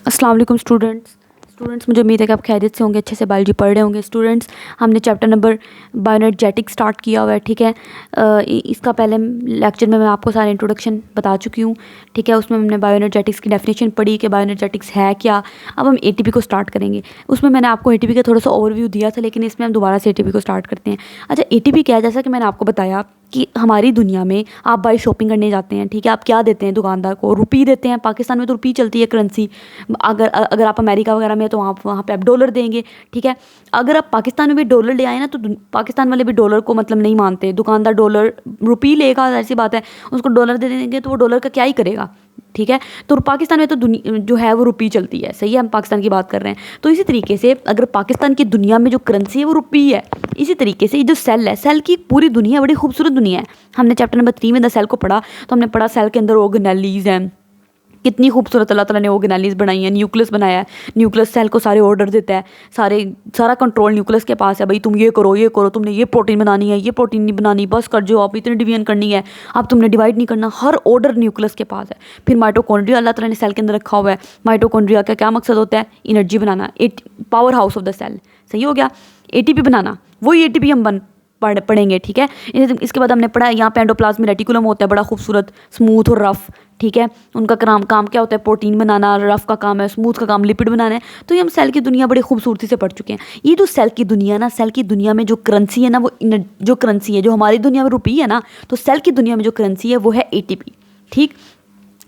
अस्सलाम वालेकुम स्टूडेंट्स, मुझे उम्मीद है कि आप खैरियत से होंगे, अच्छे से बायोलॉजी पढ़ रहे होंगे। स्टूडेंट्स, हमने चैप्टर नंबर बायोएनर्जेटिक्स स्टार्ट किया हुआ है, ठीक है। इसका पहले लेक्चर में मैं आपको सारा इंट्रोडक्शन बता चुकी हूँ, ठीक है। उसमें हमने बायोएनर्जेटिक्स की डेफिनेशन पढ़ी कि बायोएनर्जेटिक्स है क्या। अब हम एटीपी को स्टार्ट करेंगे। उसमें मैंने आपको एटीपी का थोड़ा सा ओवरव्यू दिया था, लेकिन इसमें हम दोबारा से एटीपी को स्टार्ट करते हैं। अच्छा, एटीपी क्या है? जैसा कि मैंने आपको बताया कि हमारी दुनिया में आप बाई शॉपिंग करने जाते हैं, ठीक है। आप क्या देते हैं दुकानदार को? रुपी देते हैं। पाकिस्तान में तो रुपी चलती है करेंसी। अगर आप अमेरिका वगैरह में तो वहाँ पे आप डॉलर देंगे, ठीक है। अगर आप पाकिस्तान में भी डॉलर ले आए ना, तो पाकिस्तान वाले भी डॉलर को मतलब नहीं मानते। दुकानदार डॉलर रुपी लेगा, ऐसी बात है। उसको डॉलर दे देंगे तो वो डॉलर का क्या ही करेगा, ठीक है। तो पाकिस्तान में तो जो है वो रुपी चलती है, सही है। हम पाकिस्तान की बात कर रहे हैं। तो इसी तरीके से अगर पाकिस्तान की दुनिया में जो करेंसी है वो रुपी है, इसी तरीके से ये जो सेल है, सेल की पूरी दुनिया बड़ी खूबसूरत दुनिया है। हमने चैप्टर नंबर 3 में द सेल को पढ़ा, तो हमने पढ़ा सेल के अंदर ऑर्गेनेलीज हैं। कितनी खूबसूरत अल्लाह ताला ने ऑर्गेनेलीज बनाई है। न्यूक्लियस बनाया है। न्यूक्लियस सेल को सारे ऑर्डर देता है, सारा कंट्रोल न्यूक्लियस के पास है। भाई तुम ये करो, तुमने ये प्रोटीन बनानी है, ये प्रोटीन नहीं बनानी, बस कर जो, आप इतनी डिवीजन करनी है, अब तुमने डिवाइड नहीं करना। हर ऑर्डर न्यूक्लियस के पास है। फिर माइटोकॉन्ड्रिया अल्लाह ताला ने सेल के अंदर रखा हुआ है। माइटोकॉन्ड्रिया का क्या मकसद होता है? एनर्जी बनाना, power house of the cell, सही हो गया। एटीपी बनाना, वही एटीपी हम पढ़ेंगे, ठीक है। इसके बाद हमने पढ़ा यहाँ पे एंडोप्लाज्मिक रेटिकुलम होता है, बड़ा खूबसूरत, स्मूथ और रफ, ठीक है। उनका काम क्या होता है? प्रोटीन बनाना। रफ का काम है, स्मूथ का काम लिपिड बनाना है। तो ये हम सेल की दुनिया बड़ी खूबसूरती से पढ़ चुके हैं। ये जो सेल की दुनिया ना, सेल की दुनिया में जो करेंसी है ना, वो जो करेंसी है, जो हमारी दुनिया में रुपी है ना, तो सेल की दुनिया में जो करेंसी है वो है एटीपी, ठीक।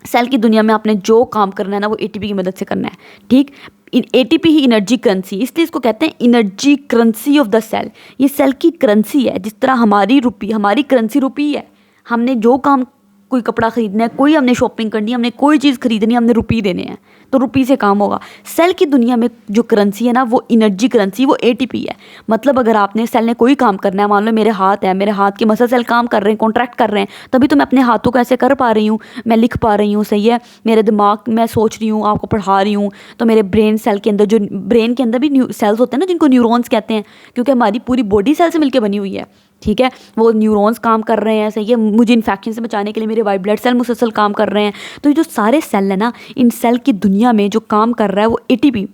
सेल की दुनिया में आपने जो काम करना है ना, वो एटीपी की मदद से करना है, ठीक। एटीपी ही एनर्जी करेंसी, इसलिए इसको कहते हैं energy currency of the cell. ये सेल की करेंसी है। जिस तरह हमारी करेंसी रुपी है। हमने जो काम, कोई कपड़ा खरीदना है, कोई हमने शॉपिंग करनी है, हमने कोई चीज़ खरीदनी है, हमने रुपी देने हैं, तो रुपी से काम होगा। सेल की दुनिया में जो करेंसी है ना, वो एनर्जी करेंसी, वो एटीपी है। मतलब अगर आपने सेल ने कोई काम करना है, मान लो मेरे हाथ है, मेरे हाथ के मसल सेल काम कर रहे हैं, कॉन्ट्रैक्ट कर रहे हैं, तभी तो मैं अपने हाथों को ऐसे कर पा रही हूँ, मैं लिख पा रही हूँ, सही है। मेरे दिमाग, मैं सोच रही हूँ, आपको पढ़ा रही हूँ, तो मेरे ब्रेन सेल के अंदर, जो ब्रेन के अंदर भी सेल्स होते हैं ना, जिनको न्यूरॉन्स कहते हैं, क्योंकि हमारी पूरी बॉडी सेल से मिलकर बनी हुई है, ठीक है। वो न्यूरॉन्स काम कर रहे हैं, सही है। मुझे इन्फेक्शन से बचाने के लिए मेरे वाइट ब्लड सेल मुसलसल काम कर रहे हैं। तो ये जो सारे सेल है ना, इन सेल की दुनिया में जो काम कर रहा है वो एटीपी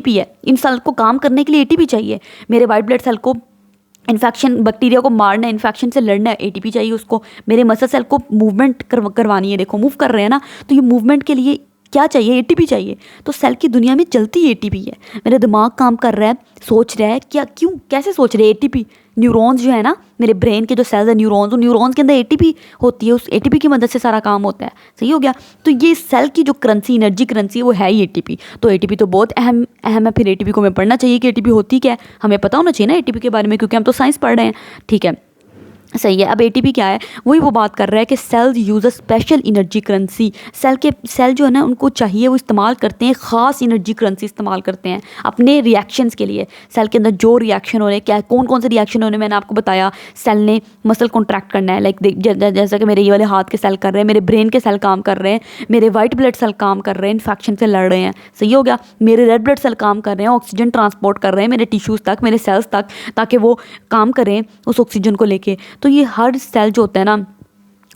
है। इन सेल को काम करने के लिए एटीपी चाहिए। मेरे वाइट ब्लड सेल को इन्फेक्शन, बैक्टीरिया को मारना है, इन्फेक्शन से लड़ना है, एटीपी चाहिए उसको। मेरे मसल सेल को मूवमेंट करवानी है, देखो मूव कर रहे हैं ना, तो ये मूवमेंट के लिए क्या चाहिए? एटीपी चाहिए। तो सेल की दुनिया में चलती एटीपी है। मेरा दिमाग काम कर रहा है, सोच रहा है, कैसे सोच रहे हैं? एटीपी, न्यूरॉन्स जो है ना, मेरे ब्रेन के जो सेल्स है न्यूरॉन्स, न्यूरॉन्स के अंदर एटीपी होती है, उस एटीपी की मदद से सारा काम होता है, सही हो गया। तो ये सेल की जो करेंसी, एनर्जी करेंसी, वो है ही एटीपी। तो एटीपी तो बहुत अहम है। फिर एटीपी को हमें पढ़ना चाहिए कि एटीपी होती क्या है, हमें पता होना चाहिए ना एटीपी के बारे में, क्योंकि हम तो साइंस पढ़ रहे हैं, ठीक है, सही है। अब एटीपी क्या है? वही वो बात कर रहा है कि cells use a special energy currency. Cell जो है ना, उनको चाहिए, वो इस्तेमाल करते हैं, ख़ास एनर्जी करेंसी इस्तेमाल करते हैं अपने रिएक्शंस के लिए। सेल के अंदर जो रिएक्शन हो रहे हैं, क्या कौन कौन से रिएक्शन हो रहे हैं, मैंने आपको बताया। सेल ने मसल कॉन्ट्रैक्ट करना है, लाइक जैसा कि मेरे ये वाले हाथ के सेल कर रहे हैं, मेरे ब्रेन के सेल काम कर रहे हैं, मेरे वाइट ब्लड सेल काम कर रहे हैं, इन्फेक्शन से लड़ रहे हैं, सही हो गया। मेरे रेड ब्लड सेल काम कर रहे हैं, ऑक्सीजन ट्रांसपोर्ट कर रहे हैं मेरे टिश्यूज़ तक, मेरे सेल्स तक, ताकि वो काम करें उस ऑक्सीजन को लेके। तो ये हर सेल जो होता है ना,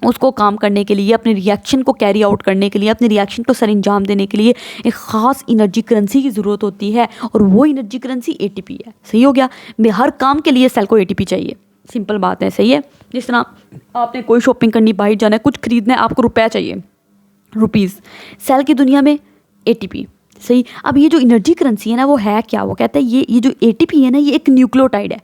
उसको काम करने के लिए, अपने रिएक्शन को कैरी आउट करने के लिए, अपने रिएक्शन को सर अंजाम देने के लिए एक ख़ास एनर्जी करेंसी की ज़रूरत होती है, और वो एनर्जी करेंसी एटीपी है, सही हो गया। हर काम के लिए सेल को एटीपी चाहिए, सिंपल बात है, सही है। जिस तरह आपने कोई शॉपिंग करनी, बाहर जाना है, कुछ खरीदना है, आपको रुपया चाहिए, रुपीज़। सेल की दुनिया में एटीपी, सही। अब ये जो एनर्जी करेंसी है ना, वो है क्या? वो कहता है ये जो एटीपी है ना, ये एक न्यूक्लियोटाइड है।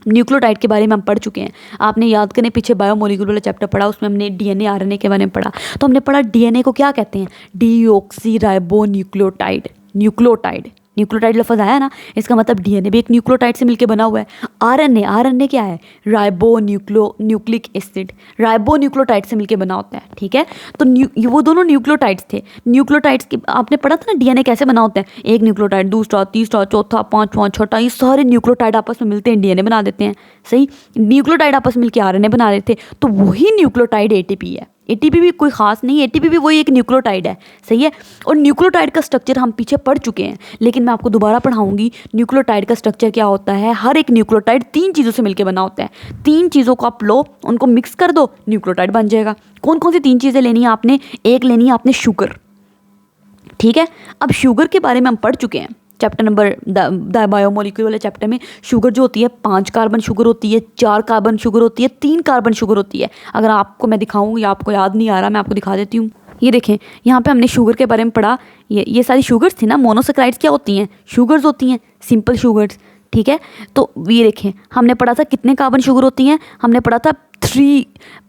न्यूक्लियोटाइड के बारे में हम पढ़ चुके हैं। आपने याद करें, पीछे बायोमोलिक्यूल वाला चैप्टर पढ़ा, उसमें हमने डीएनए आरएनए के बारे में पढ़ा। तो हमने पढ़ा डीएनए को क्या कहते हैं? डीऑक्सीराइबोन्यूक्लियोटाइड। न्यूक्लियोटाइड लफ्ज़ आया ना, इसका मतलब डीएनए भी एक न्यूक्लियोटाइड से मिलकर बना हुआ है। आरएनए क्या है? न्यूक्लिक एसिड, राइबोन्यूक्लियोटाइड से मिलकर बना होता है, ठीक है। तो वो दोनों न्यूक्लियोटाइड्स थे। न्यूक्लियोटाइड्स की आपने पढ़ा था ना, डीएनए कैसे बना होता है? एक न्यूक्लियोटाइड, दूसरा, तीसरा, चौथा, पांचवा, छठा, ये सारे न्यूक्लियोटाइड आपस में मिलते हैं, डीएनए बना देते हैं, सही। न्यूक्लियोटाइड आपस में मिलकर आरएनए बना रहे थे, तो वही न्यूक्लियोटाइड एटीपी है। एटीपी भी कोई खास नहीं है, एटीपी भी वही एक न्यूक्लियोटाइड है, सही है। और न्यूक्लियोटाइड का स्ट्रक्चर हम पीछे पढ़ चुके हैं, लेकिन मैं आपको दोबारा पढ़ाऊंगी। न्यूक्लियोटाइड का स्ट्रक्चर क्या होता है? हर एक न्यूक्लियोटाइड 3 चीज़ों से मिलकर बना होता है। 3 चीज़ों को आप लो, उनको मिक्स कर दो, न्यूक्लियोटाइड बन जाएगा। कौन कौन सी 3 चीज़ें लेनी है आपने? एक लेनी है आपने शुगर, ठीक है। अब शुगर के बारे में हम पढ़ चुके हैं चैप्टर नंबर द बायोमोलिक्यूल वाले चैप्टर में। शुगर जो होती है 5 कार्बन शुगर होती है, 4 कार्बन शुगर होती है, 3 कार्बन शुगर होती है। अगर आपको मैं दिखाऊँ या आपको याद नहीं आ रहा, मैं आपको दिखा देती हूँ। ये देखें, यहाँ पे हमने शुगर के बारे में पढ़ा। ये सारी शुगर्स थी ना। मोनोसेक्राइड्स क्या होती हैं? शुगर्स होती हैं, सिंपल शुगर्स, ठीक है। तो ये देखें, हमने पढ़ा था कितने कार्बन शुगर होती हैं। हमने पढ़ा था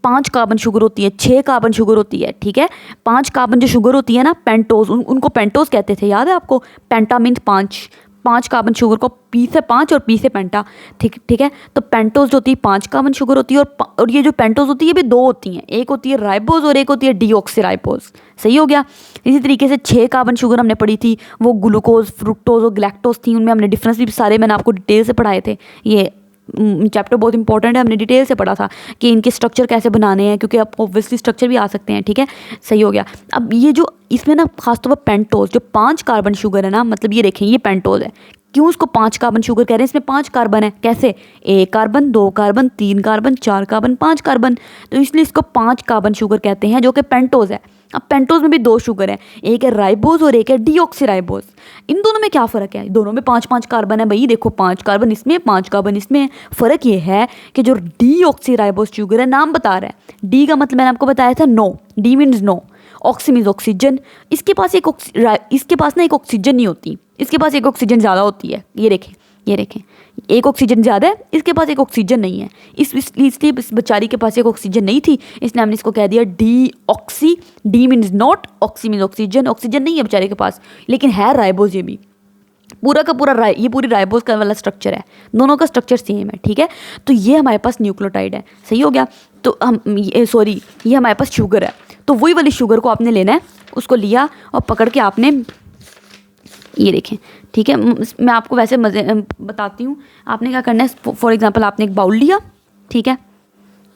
5 कार्बन शुगर होती है, 6 कार्बन शुगर होती है, ठीक है। 5 कार्बन जो शुगर होती है ना, पेंटोज, उनको पेंटोज कहते थे, याद है आपको? पेंटा मीन्स 5 कार्बन शुगर को पी से 5 और पी से पेंटा, ठीक है। तो पेंटोज जो होती है 5 कार्बन शुगर होती है, और ये जो पेंटोज होती है ये भी 2 होती हैं, एक होती है राइबोज और एक होती है डीऑक्सीराइबोज। सही हो गया। इसी तरीके से 6 कार्बन शुगर हमने पढ़ी थी, वो ग्लूकोज, फ्रुक्टोज और ग्लैक्टोज थी। उनमें हमने डिफरेंस भी सारे मैंने आपको डिटेल से पढ़ाए थे। ये चैप्टर बहुत इंपॉर्टेंट है, हमने डिटेल से पढ़ा था कि इनके स्ट्रक्चर कैसे बनाने हैं, क्योंकि अब ऑब्वियसली स्ट्रक्चर भी आ सकते हैं, ठीक है। सही हो गया। अब ये जो इसमें ना खासतौर पर पेंटोज जो 5 कार्बन शुगर है ना, मतलब ये देखें, ये पेंटोज है। क्यों उसको 5 कार्बन शुगर कह रहे हैं? इसमें 5 कार्बन है। कैसे? 1 carbon, 2 carbon, 3 carbon, 4 carbon, 5 carbon, तो इसलिए इसको 5 कार्बन शुगर कहते हैं, जो कि पेंटोज है। अब पेंटोज में भी 2 शुगर है, एक है राइबोज और एक है डीऑक्सीराइबोज। इन दोनों में क्या फ़र्क है? दोनों में 5-5 कार्बन है भाई। देखो 5 कार्बन इसमें, 5 कार्बन इसमें। फ़र्क ये है कि जो डीऑक्सीराइबोज शुगर है, नाम बता रहा है। डी का मतलब मैंने आपको बताया था no, de means no, oxy means oxygen. इसके पास ना एक ऑक्सीजन नहीं होती, इसके पास एक ऑक्सीजन ज़्यादा होती है। ये देखें, एक ऑक्सीजन ज़्यादा है, इसके पास एक ऑक्सीजन नहीं है। इसलिए इस बेचारी के पास एक ऑक्सीजन नहीं थी, इसलिए हमने इसको कह दिया D oxy. D means not, oxy means oxygen. Oxygen नहीं है बेचारे के पास, लेकिन है राइबोज। ये भी पूरा का पूरा ये पूरी राइबोज का वाला स्ट्रक्चर है, दोनों का स्ट्रक्चर सेम है, ठीक है। तो ये हमारे पास न्यूक्लियोटाइड है। सही हो गया। तो ये हमारे पास शुगर है। तो वही वाली शुगर को आपने लेना है, उसको लिया और पकड़ के आपने, ये देखें, ठीक है। मैं आपको वैसे बताती हूँ। आपने क्या करना है, फॉर एग्जांपल आपने एक बाउल लिया, ठीक है।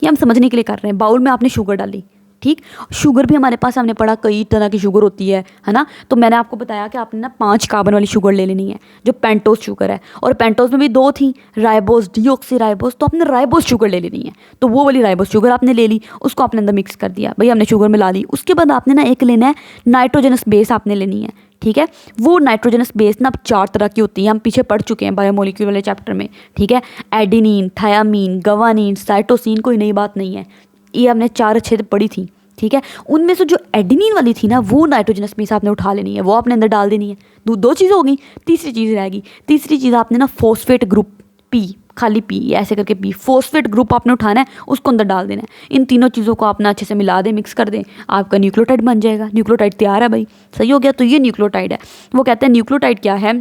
ये हम समझने के लिए कर रहे हैं। बाउल में आपने शुगर डाली, ठीक। शुगर भी हमारे पास, हमने पढ़ा कई तरह की शुगर होती है ना। तो मैंने आपको बताया कि आपने ना 5 कार्बन वाली शुगर ले लेनी है, जो पेंटोज शुगर है। और पेंटोज में भी 2 थी, राइबोज, डीऑक्सीराइबोज। तो आपने राइबोज शुगर ले लेनी है। तो वो वाली राइबोज शुगर आपने ले ली, उसको आपने अंदर मिक्स कर दिया भाई, हमने शुगर मिला ली। उसके बाद आपने ना एक लेना है नाइट्रोजनस बेस, आपने लेनी है, ठीक है। वो नाइट्रोजनस बेस ना 4 तरह की होती है, हम पीछे पढ़ चुके हैं बायोमोलिक्यूल वाले चैप्टर में, ठीक है। एडेनिन, थायामीन, गवानीन, साइटोसिन, कोई नई बात नहीं है, ये हमने 4 अच्छे से पढ़ी थी, ठीक है। उनमें से जो एडेनिन वाली थी ना, वो नाइट्रोजनस बेस आपने उठा लेनी है, वो आपने अंदर डाल देनी है। 2 चीज़ें हो गई, तीसरी चीज़ रहेगी। तीसरी चीज़ आपने ना फॉस्फेट ग्रुप पी, खाली पी ऐसे करके पी, फॉस्फेट ग्रुप आपने उठाना है, उसको अंदर डाल देना है। इन तीनों चीज़ों को आपने अच्छे से मिला दें, मिक्स कर दें, आपका न्यूक्लियोटाइड बन जाएगा। न्यूक्लियोटाइड तैयार है भाई। सही हो गया। तो ये न्यूक्लियोटाइड है। वो कहते हैं न्यूक्लियोटाइड क्या है,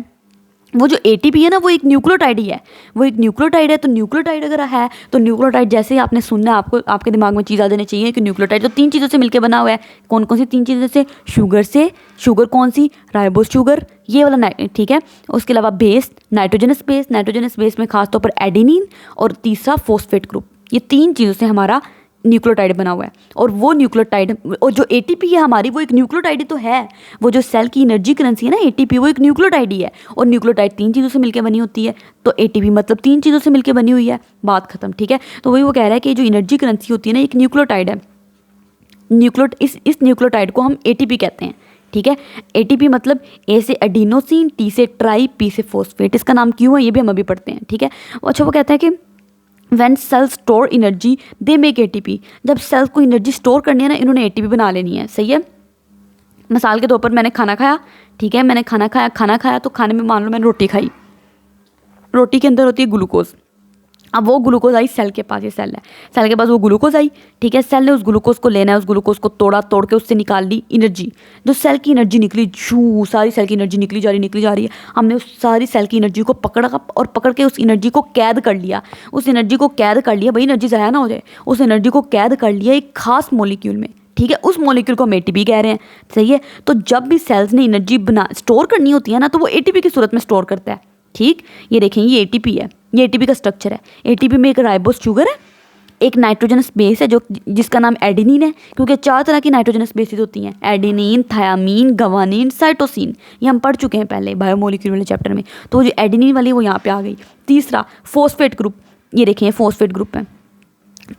वो जो ATP है ना, वो एक न्यूक्लियोटाइड ही है, वो एक न्यूक्लियोटाइड है। तो न्यूक्लियोटाइड अगर है तो न्यूक्लियोटाइड जैसे ही आपने सुनना, आपको आपके दिमाग में चीज़ आ जानी चाहिए कि न्यूक्लियोटाइड तो 3 चीज़ों से मिलकर बना हुआ है। कौन कौन सी 3 चीज़ों से? शुगर से। शुगर कौन सी? राइबोज शुगर, ये वाला, ठीक है। उसके अलावा base, nitrogenous base. Nitrogenous base में खासतौर पर एडेनिन, और तीसरा फॉस्फेट ग्रुप। ये 3 चीज़ों से हमारा न्यूक्लियोटाइड बना हुआ है। और वो न्यूक्लियोटाइड, और जो ATP है हमारी, वो एक न्यूक्लियोटाइड ही तो है। वो जो सेल की एनर्जी करेंसी है ना ATP, वो एक न्यूक्लियोटाइड ही है। और न्यूक्लियोटाइड 3 चीज़ों से मिलकर बनी होती है, तो ATP मतलब 3 चीज़ों से मिलकर बनी हुई है, बात खत्म, ठीक है। तो वही वो कह रहा है कि जो एनर्जी करेंसी होती है ना, एक न्यूक्लियोटाइड है। इस न्यूक्लियोटाइड को हम ATP कहते हैं, ठीक है। ATP मतलब A से एडिनोसिन, T से ट्राई, P से फॉस्फेट। इसका नाम क्यों है ये भी हम अभी पढ़ते हैं, ठीक है। अच्छा, वो कहता है कि When cells store energy, they make ATP। जब सेल्स को एनर्जी स्टोर करनी है ना, इन्होंने ATP बना लेनी है। सही है। मिसाल के तौर पर मैंने खाना खाया, ठीक है। मैंने खाना खाया तो खाने में मान लो मैंने रोटी खाई, रोटी के अंदर होती है ग्लूकोज। अब वो ग्लूकोज आई सेल के पास, ये सेल है, सेल के पास वो ग्लूकोज आई, ठीक है। सेल ने उस ग्लूकोज को लेना है, उस ग्लूकोज को तोड़ के उससे निकाल ली एनर्जी। जो सेल की एनर्जी निकली, सारी सेल की एनर्जी निकली जा रही है। हमने उस सारी सेल की एनर्जी को पकड़ के उस एनर्जी को कैद कर लिया। भाई एनर्जी ज़ाया ना हो जाए, उस एनर्जी को कैद कर लिया एक खास मॉलिक्यूल में, ठीक है। उस मॉलिक्यूल को हम ATP कह रहे हैं। सही है। तो जब भी सेल्स ने एनर्जी स्टोर करनी होती है ना, तो वो ATP की सूरत में स्टोर करता है, ठीक। ये देखें, ये ATP है, ये ATP का स्ट्रक्चर है। ATP में एक राइबोज शुगर है, एक नाइट्रोजनस बेस है जिसका नाम एडेनिन है, क्योंकि 4 तरह की नाइट्रोजनस बेसिस होती हैं, एडेनिन, थायामीन, गवानीन, साइटोसिन। ये हम पढ़ चुके हैं पहले बायोमोलिक्यूल वाले चैप्टर में। तो वो जो एडेनिन वाली वो यहाँ पे आ गई। तीसरा फॉस्फेट ग्रुप, ये देखें, फॉस्फेट ग्रुप है।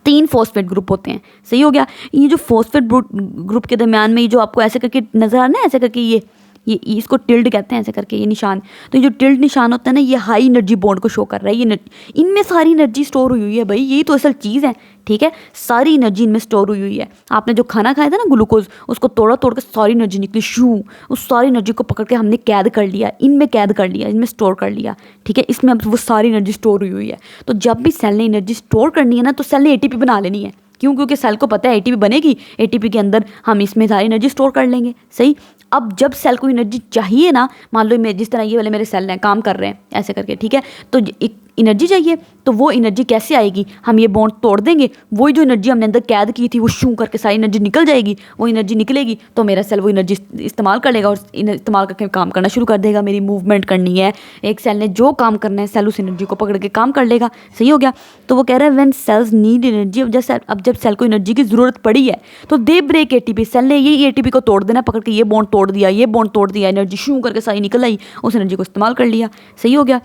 3 फॉस्फेट ग्रुप होते हैं। सही हो गया। ये जो फॉस्फेट ग्रुप के दरमियान में जो आपको ऐसे करके नजर आ रहा है ना, ऐसे करके ये इसको टिल्ड कहते हैं ऐसे करके, ये निशान। तो ये जो टिल्ड निशान होता है ना, ये हाई एनर्जी बॉन्ड को शो कर रहा है। ये इनमें सारी एनर्जी स्टोर हुई है भाई, यही तो असल चीज़ है, ठीक है। सारी एनर्जी इनमें स्टोर हुई है। आपने जो खाना खाया था ना ग्लूकोज, उसको तोड़ के सारी एनर्जी निकली शू, उस सारी एनर्जी को पकड़ के हमने कैद कर लिया, इनमें कैद कर लिया, इनमें स्टोर कर लिया, ठीक है। इसमें अब वो सारी एनर्जी स्टोर हुई है। तो जब भी सेल ने एनर्जी स्टोर करनी है ना, तो सेल ने एटीपी बना लेनी है। क्यों? क्योंकि सेल को पता है एटीपी बनेगी, एटीपी के अंदर हम इसमें सारी एनर्जी स्टोर कर लेंगे, सही। अब जब सेल को एनर्जी चाहिए ना, मान लो मैं जिस तरह ये वाले मेरे सेल हैं काम कर रहे हैं ऐसे करके, ठीक है, तो एक एनर्जी चाहिए, तो वो एनर्जी कैसे आएगी? हम ये बॉन्ड तोड़ देंगे, वही जो एनर्जी हमने अंदर कैद की थी वो शू करके सारी एनर्जी निकल जाएगी। वो एनर्जी निकलेगी तो मेरा सेल वो एनर्जी इस्तेमाल कर लेगा और इस्तेमाल करके काम करना शुरू कर देगा। मेरी मूवमेंट करनी है, एक सेल ने जो काम करना है, सेल उस एनर्जी को पकड़ के काम कर लेगा, सही हो गया। तो वो कह रहा है व्हेन सेल्स नीड एनर्जी, अब जब सेल को एनर्जी की ज़रूरत पड़ी है तो दे ब्रेक एटीपी, सेल ने ये एटीपी को तोड़ देना, पकड़ के ये बॉन्ड तोड़ दिया, ये बॉन्ड तोड़ दिया, एनर्जी शू करके सारी निकल आई, उस एनर्जी को इस्तेमाल कर लिया, सही हो गया।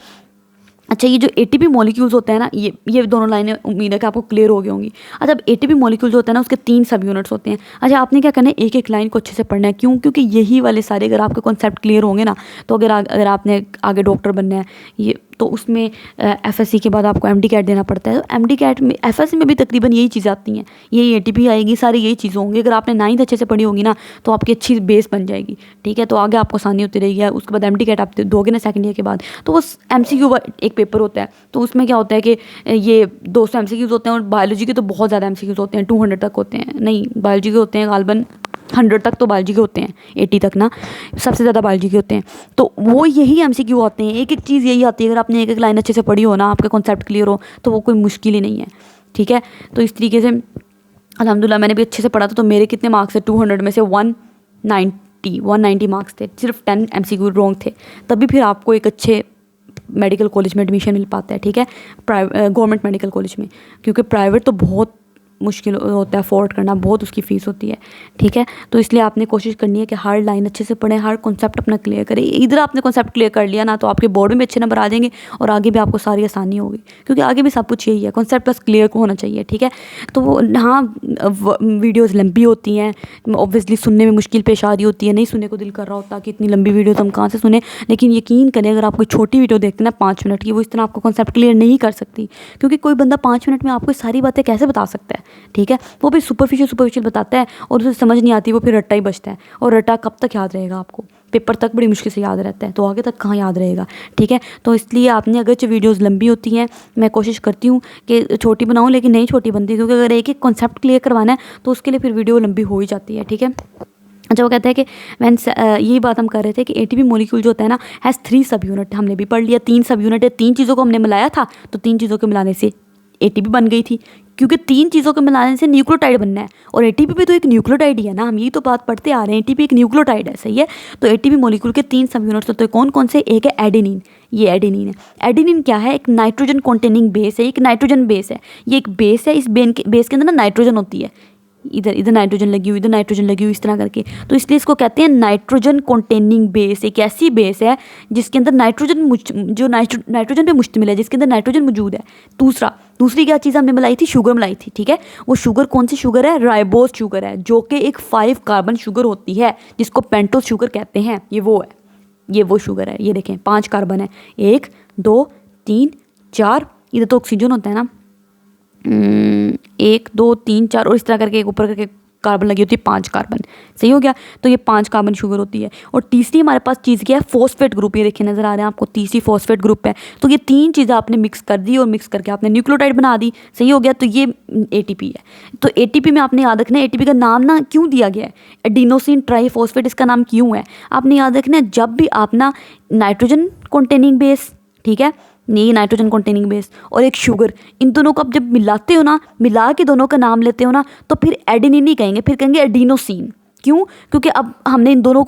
अच्छा, ये जो एटीपी मॉलिक्यूल्स होते हैं ना, ये दोनों लाइनें उम्मीद है कि आपको क्लियर हो गई होंगी। अच्छा, अब एटीपी मॉलिक्यूल्स होते हैं ना, उसके 3 सब यूनिट्स होते हैं। अच्छा, आपने क्या करना है, एक एक लाइन को अच्छे से पढ़ना है। क्यों? क्योंकि यही वाले सारे अगर आपके कॉन्सेप्ट क्लियर होंगे ना, तो अगर आपने आगे डॉक्टर बनना है ये, तो उसमें एफएससी के बाद आपको एमडी कैट देना पड़ता है। तो एमडी कैट में, एफएससी में भी तकरीबन यही चीज़ें आती हैं, यही एटीपी आएगी, सारी यही चीज़ें होंगी। अगर आपने 9th अच्छे से पढ़ी होगी ना, तो आपकी अच्छी बेस बन जाएगी, ठीक है। तो आगे आपको आसानी होती रहेगी। उसके बाद एमडी कैट आप दोगे ना सेकंड ईयर के बाद, तो वो एमसीक्यू एक पेपर होता है। तो उसमें क्या होता है कि ये 200 एमसीक्यूज़ होते हैं, और बायोलॉजी के तो बहुत ज़्यादा एमसीक्यूज़ होते हैं, 200 तक होते हैं। नहीं, बायोलॉजी के होते हैं गालबन 100 तक, तो बायोलॉजी के होते हैं 80 तक ना, सबसे ज़्यादा बायोलॉजी के होते हैं। तो वो यही एमसीक्यू आते हैं, एक एक चीज़ यही आती है। अगर आपने एक एक लाइन अच्छे से पढ़ी हो ना, आपका कॉन्सेप्ट क्लियर हो, तो वो कोई मुश्किल ही नहीं है, ठीक है। तो इस तरीके से अल्हम्दुलिल्लाह मैंने भी अच्छे से पढ़ा था। तो मेरे कितने मार्क्स थे? 200 में से 190 मार्क्स थे, सिर्फ 10 एमसीक्यू रॉन्ग थे। तभी फिर आपको एक अच्छे मेडिकल कॉलेज में एडमिशन मिल पाता है, ठीक है, गवर्नमेंट मेडिकल कॉलेज में। क्योंकि प्राइवेट तो बहुत मुश्किल होता है अफोर्ड करना, बहुत उसकी फ़ीस होती है, ठीक है। तो इसलिए आपने कोशिश करनी है कि हर लाइन अच्छे से पढ़ें, हर कॉन्सेप्ट अपना क्लियर करें। इधर आपने कॉन्सेप्ट क्लियर कर लिया ना, तो आपके बोर्ड में भी अच्छे नंबर आ जाएंगे और आगे भी आपको सारी आसानी होगी, क्योंकि आगे भी सब कुछ यही है, कॉन्सेप्ट बस क्लियर होना चाहिए, ठीक है। तो वो हाँ, वीडियोज़ लंबी होती हैं, ऑब्वियसली सुनने में मुश्किल पेश आ रही होती है, नहीं सुनने को दिल कर रहा होता कि इतनी लंबी वीडियो तो हम कहाँ से सुने। लेकिन यकीन करें, अगर आप कोई छोटी वीडियो देखते हैं ना 5 मिनट की, वो इस तरह आपको कॉन्सेप्ट क्लियर नहीं कर सकती, क्योंकि कोई बंदा 5 मिनट में आपको सारी बातें कैसे बता सकता है, ठीक है। वो भी सुपरफिशियल बताता है और उसे समझ नहीं आती, वो फिर रट्टा ही बचता है। और रट्टा कब तक याद रहेगा आपको? पेपर तक बड़ी मुश्किल से याद रहता है, तो आगे तक कहाँ याद रहेगा, ठीक है। तो इसलिए आपने, अगर जो वीडियोज़ लंबी होती हैं, मैं कोशिश करती हूँ कि छोटी बनाऊँ, लेकिन नहीं छोटी बनती, क्योंकि अगर एक एक कॉन्सेप्ट क्लियर करवाना है तो उसके लिए फिर वीडियो लंबी हो ही जाती है, ठीक है। अच्छा, वो कहते हैं कि यही बात हम कर रहे थे कि एटीपी मॉलिक्यूल जो होता है ना, हैज़ 3 सब यूनिट। हमने भी पढ़ लिया, 3 सब यूनिट है। 3 चीज़ों को हमने मिलाया था, तो 3 चीज़ों के मिलाने से एटीपी बन गई थी, क्योंकि 3 चीज़ों के मिलाने से न्यूक्लियोटाइड बनना है, और एटीपी भी तो एक न्यूक्लियोटाइड ही है ना, हम यही तो बात पढ़ते आ रहे हैं, एटीपी एक न्यूक्लियोटाइड है, सही है। तो एटीपी मॉलिक्यूल के 3 सब यूनिट्स होते हैं, कौन कौन से? एक है एडेनिन, ये एडेनिन है। एडेनिन क्या है? एक नाइट्रोजन कॉन्टेनिंग बेस है, एक नाइट्रोजन बेस है, ये एक बेस है। इस बेस के अंदर ना नाइट्रोजन होती है, इधर नाइट्रोजन लगी हुई, इधर नाइट्रोजन लगी हुई, इस तरह करके। तो इसलिए इसको कहते हैं नाइट्रोजन कॉन्टेनिंग बेस। एक ऐसी बेस है जिसके अंदर नाइट्रोजन पे मुश्तमिल है, जिसके अंदर नाइट्रोजन मौजूद है। दूसरी क्या चीज़ हमने मिलाई थी? शुगर मिलाई थी, ठीक है। वो शुगर कौन सी शुगर है? राइबोज शुगर है, जो कि एक 5 कार्बन शुगर होती है, जिसको पेंटोज शुगर कहते हैं। ये वो शुगर है, ये देखें 5 कार्बन है, 1 2 3 4, इधर तो ऑक्सीजन होता है ना, 1 2 3 4, और इस तरह करके एक ऊपर करके कार्बन लगी होती है, 5 कार्बन, सही हो गया। तो ये 5 कार्बन शुगर होती है। और तीसरी हमारे पास चीज़ क्या है? Phosphate group. ये देखिए नज़र आ रहे हैं आपको, तीसरी फॉस्फेट ग्रुप है। तो ये 3 चीज़ें आपने मिक्स कर दी, और मिक्स करके आपने न्यूक्लियोटाइड बना दी, सही हो गया। तो ये एटीपी है। तो एटीपी में आपने याद रखना है, एटीपी का नाम ना क्यों दिया गया है, एडिनोसिन ट्राईफॉस्फेट, इसका नाम क्यों है आपने याद रखना है। जब भी आप ना नाइट्रोजन कॉन्टेनिंग बेस, ठीक है, ये नाइट्रोजन कॉन्टेनिंग बेस और एक शुगर, इन दोनों को आप जब मिलाते हो ना, मिला के दोनों का नाम लेते हो ना, तो फिर एडेनिन नहीं कहेंगे, फिर कहेंगे एडिनोसिन। क्यों? क्योंकि अब हमने इन दोनों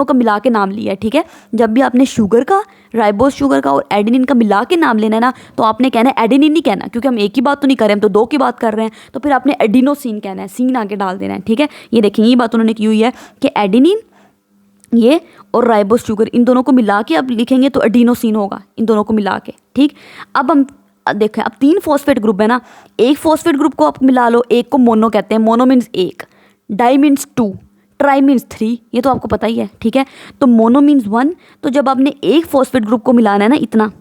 का मिला के नाम लिया है, ठीक है। जब भी आपने शुगर का, राइबोज शुगर का और एडेनिन का मिला के नाम लेना है ना, तो आपने कहना है एडेनिन नहीं कहना, क्योंकि हम एक ही बात तो नहीं कर रहे, हम तो 2 की बात कर रहे हैं। तो फिर आपने एडिनोसिन कहना है, सीन आके डाल देना है, ठीक है। ये देखिए, ये बात उन्होंने की हुई है कि एडेनिन ये और राइबोज शुगर, इन दोनों को मिला के अब लिखेंगे तो एडिनोसिन होगा, इन दोनों को मिला के, ठीक। अब हम देखें, अब 3 फॉस्फेट ग्रुप है ना, एक फॉस्फेट ग्रुप को आप मिला लो, एक को मोनो कहते हैं, mono means 1, di means 2, tri means 3, ये तो आपको पता ही है, ठीक है। तो मोनो मीन्स 1, तो जब आपने एक फॉस्फेट ग्रुप को मिलाना है ना, इतना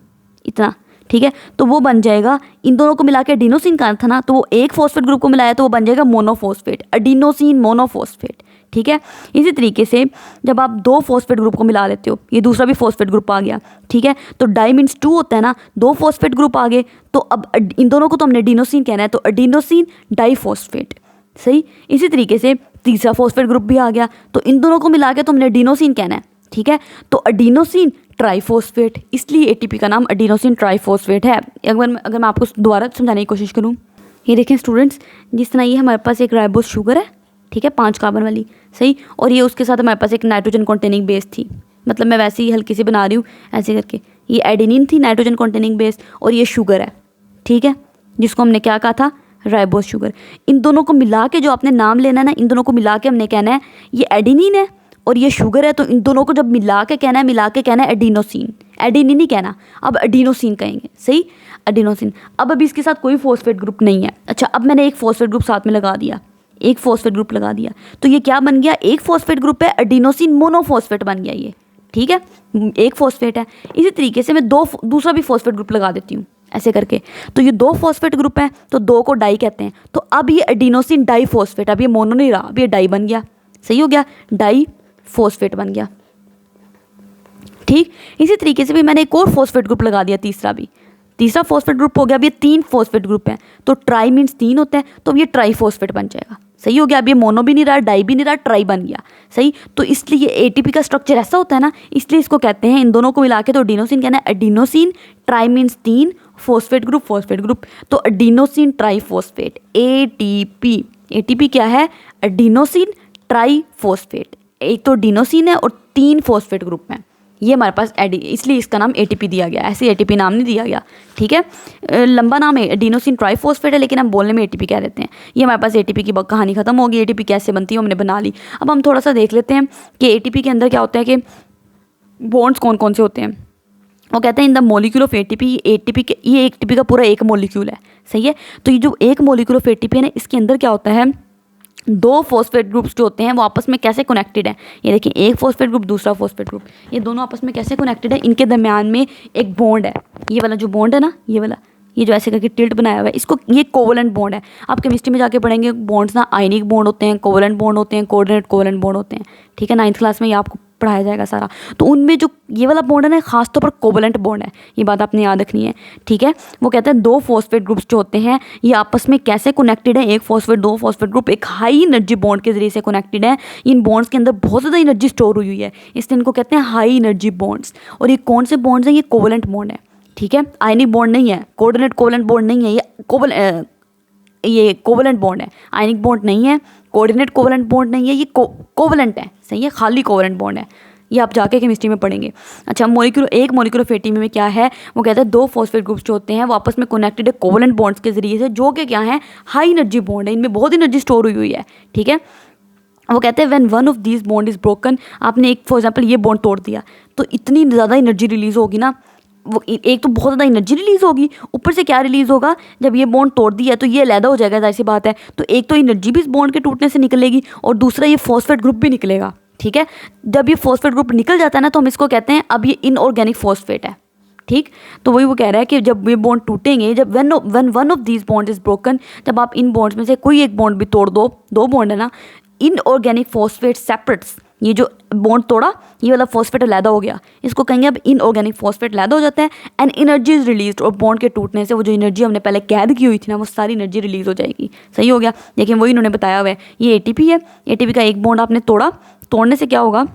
इतना, ठीक है, तो वो बन जाएगा, इन दोनों को मिला के एडिनोसिन का था ना, तो वो एक फॉस्फेट ग्रुप को मिलाया तो वो बन जाएगा मोनोफॉस्फेट, एडिनोसिन मोनोफॉस्फेट, ठीक है। इसी तरीके से जब आप दो फॉस्फेट ग्रुप को मिला लेते हो, ये दूसरा भी फॉस्फेट ग्रुप आ गया, ठीक है, तो डाई मीन्स 2 होता है ना, दो फॉस्फेट ग्रुप आ गए, तो अब इन दोनों को तो हमने एडिनोसिन कहना है, तो एडिनोसिन डाईफॉस्फेट, सही। इसी तरीके से तीसरा फॉस्फेट ग्रुप भी आ गया, तो इन दोनों को मिला के तो हमने एडिनोसिन कहना है, ठीक है, तो एडिनोसिन ट्राइफॉस्फेट, इसलिए एटीपी का नाम एडिनोसिन ट्राइफॉस्फेट है। अगर मैं आपको दोबारा समझाने की कोशिश करूँ, ये देखें स्टूडेंट्स, जिस तरह ये हमारे पास एक राइबोस शुगर है, ठीक है, 5 कार्बन वाली, सही, और ये उसके साथ हमारे पास एक नाइट्रोजन कॉन्टेनिंग बेस थी, मतलब मैं वैसे ही हल्की सी बना रही हूँ ऐसे करके, ये एडेनिन थी नाइट्रोजन कॉन्टेनिंग बेस, और ये शुगर है, ठीक है, जिसको हमने क्या कहा था, राइबोस शुगर। इन दोनों को मिला के जो आपने नाम लेना है ना, इन दोनों को मिला के हमने कहना है ये एडेनिन है और ये शुगर है, तो इन दोनों को जब मिला के कहना है एडिनोसिन, एडेनिन नहीं कहना, अब एडिनोसिन कहेंगे, सही, एडिनोसिन। अब अभी इसके साथ कोई फॉस्फेट ग्रुप नहीं है, अच्छा, अब मैंने एक फॉस्फेट ग्रुप साथ में लगा दिया, एक फॉस्फेट ग्रुप लगा दिया, तो ये क्या बन गया, एक फॉस्फेट ग्रुप है, एडिनोसिन मोनोफॉस्फेट बन गया ये, ठीक है, एक फॉस्फेट है। इसी तरीके से मैं दूसरा भी फॉस्फेट ग्रुप लगा देती हूँ ऐसे करके, तो ये 2 फॉस्फेट ग्रुप हैं, तो 2 को डाई कहते हैं, तो अब ये एडिनोसिन डाईफॉस्फेट, अब ये मोनो नहीं रहा, अब ये डाई बन गया, सही हो गया, डाई फॉस्फेट बन गया, ठीक। इसी तरीके से भी मैंने एक और फॉस्फेट ग्रुप लगा दिया, तीसरा फॉस्फेट ग्रुप हो गया, अब ये 3 फॉस्फेट ग्रुप हैं, तो ट्राई मीन्स 3 होता है, तो अब ये ट्राईफॉस्फेट बन जाएगा, सही हो गया, अब ये मोनो भी नहीं रहा, डाई भी नहीं रहा, ट्राई बन गया, सही। तो इसलिए एटीपी का स्ट्रक्चर ऐसा होता है ना, इसलिए इसको कहते हैं, इन दोनों को मिला के तो एडिनोसिन कहना है, adenosine, try means 3, phosphate group, तो एडिनोसिन ट्राईफॉस्फेट, एटीपी। एटीपी क्या है, एडिनोसिन ट्राईफॉस्फेट, एक तो एडिनोसिन है और 3 फॉस्फेट ग्रुप हैं, ये हमारे पास इसलिए इसका नाम एटीपी दिया गया, ऐसे एटीपी नाम नहीं दिया गया, ठीक है, लंबा नाम है एडिनोसिन ट्राईफॉस्फेट है, लेकिन हम बोलने में एटीपी कह देते हैं। ये हमारे पास एटीपी की कहानी खत्म होगी, एटीपी कैसे बनती है हमने बना ली। अब हम थोड़ा सा देख लेते हैं कि एटीपी के अंदर क्या होता है, कि बॉन्ड्स कौन कौन से होते हैं। वो कहते हैं in the molecule of ATP, ये एटीपी का पूरा एक मॉलिक्यूल है, सही है। तो ये जो एक मॉलिक्यूल ऑफ एटीपी है ना, इसके अंदर क्या होता है, 2 फॉस्फेट ग्रुप्स जो होते हैं वो आपस में कैसे कनेक्टेड है, ये देखिए, एक फॉस्फेट ग्रुप दूसरा फॉस्फेट ग्रुप, ये दोनों आपस में कैसे कनेक्टेड है, इनके दरमियान में एक बॉन्ड है, ये वाला जो बॉन्ड है ना, ये वाला, ये जो ऐसे करके टिल्ट बनाया हुआ है, इसको, ये कोवलेंट बॉन्ड है। आप केमिस्ट्री में जाके पढ़ेंगे बॉन्ड्स ना, आयनिक बॉन्ड होते हैं, कोवलेंट बॉन्ड होते हैं, कोऑर्डिनेट कोवलेंट बॉन्ड होते हैं, ठीक है, 9th क्लास में ये आपको पढ़ाया जाएगा सारा। तो उनमें जो ये वाला बॉन्ड है ना, खासतौर पर कोवलेंट बॉन्ड है, ये बात आपने याद रखनी है, ठीक है। वो कहते हैं 2 फॉस्फेट ग्रुप्स जो होते हैं ये आपस में कैसे कनेक्टेड है, एक फॉस्फेट 2 फॉस्फेट ग्रुप एक हाई एनर्जी बॉन्ड के जरिए से कनेक्टेड है। इन बॉन्ड्स के अंदर बहुत ज़्यादा एनर्जी स्टोर हुई है, इसलिए इनको कहते हैं हाई एनर्जी बॉन्ड्स। और ये कौन से बॉन्ड्स हैं, ये कोवलेंट बॉन्ड है, ठीक है, आयनिक बॉन्ड नहीं है, कोऑर्डिनेट कोवलेंट बॉन्ड नहीं है, ये कोवलेंट बॉन्ड है, आयनिक बॉन्ड नहीं है, कोऑर्डिनेट कोवलेंट बॉन्ड नहीं है, ये कोवलेंट है, सही है, खाली कोवलेंट बॉन्ड है, ये आप जाके केमिस्ट्री में पढ़ेंगे। अच्छा, एक मॉलिक्यूल ऑफ एटीपी में क्या है, वो कहते हैं 2 फॉस्फेट ग्रुप्स जो होते हैं वो आपस में कनेक्टेड है कोवलेंट बॉन्ड्स के जरिए से, जो कि क्या है, हाई एनर्जी बॉन्ड है, इनमें बहुत एनर्जी स्टोर हुई है, ठीक है। वो कहते हैं when one of these bond is broken, आपने एक फॉर एग्जांपल ये बॉन्ड तोड़ दिया, तो इतनी ज़्यादा एनर्जी रिलीज़ होगी ना, वो एक तो बहुत ज़्यादा एनर्जी रिलीज़ होगी, ऊपर से क्या रिलीज़ होगा, जब ये बॉन्ड तोड़ दिया तो ये अलहदा हो जाएगा, जाहिर सी बात है, तो एक तो एनर्जी भी इस बॉन्ड के टूटने से निकलेगी और दूसरा ये फॉस्फेट ग्रुप भी निकलेगा, ठीक है। जब ये फॉस्फेट ग्रुप निकल जाता है ना, तो हम इसको कहते हैं अब ये इनऑर्गेनिक फॉस्फेट है, ठीक। तो वही वो कह रहा है कि जब ये बॉन्ड टूटेंगे, जब when one of these bond is broken, जब आप इन बॉन्ड्स में से कोई एक बॉन्ड भी तोड़ दो बॉन्ड है ना, इनऑर्गेनिक फॉस्फेट सेपरेट्स, ये जो बॉन्ड तोड़ा, ये वाला फॉस्फेट अलहदा हो गया, इसको कहेंगे अब इनऑर्गेनिक फॉस्फेट अलहदा हो जाता है, एंड एनर्जी इज रिलीज, और बॉन्ड के टूटने से वो जो एनर्जी हमने पहले कैद की हुई थी ना, वो सारी एनर्जी रिलीज हो जाएगी, सही हो गया। लेकिन वही इन्होंने बताया हुआ है, ये एटीपी है, एटीपी का एक बॉन्ड आपने तोड़ने से क्या होगा,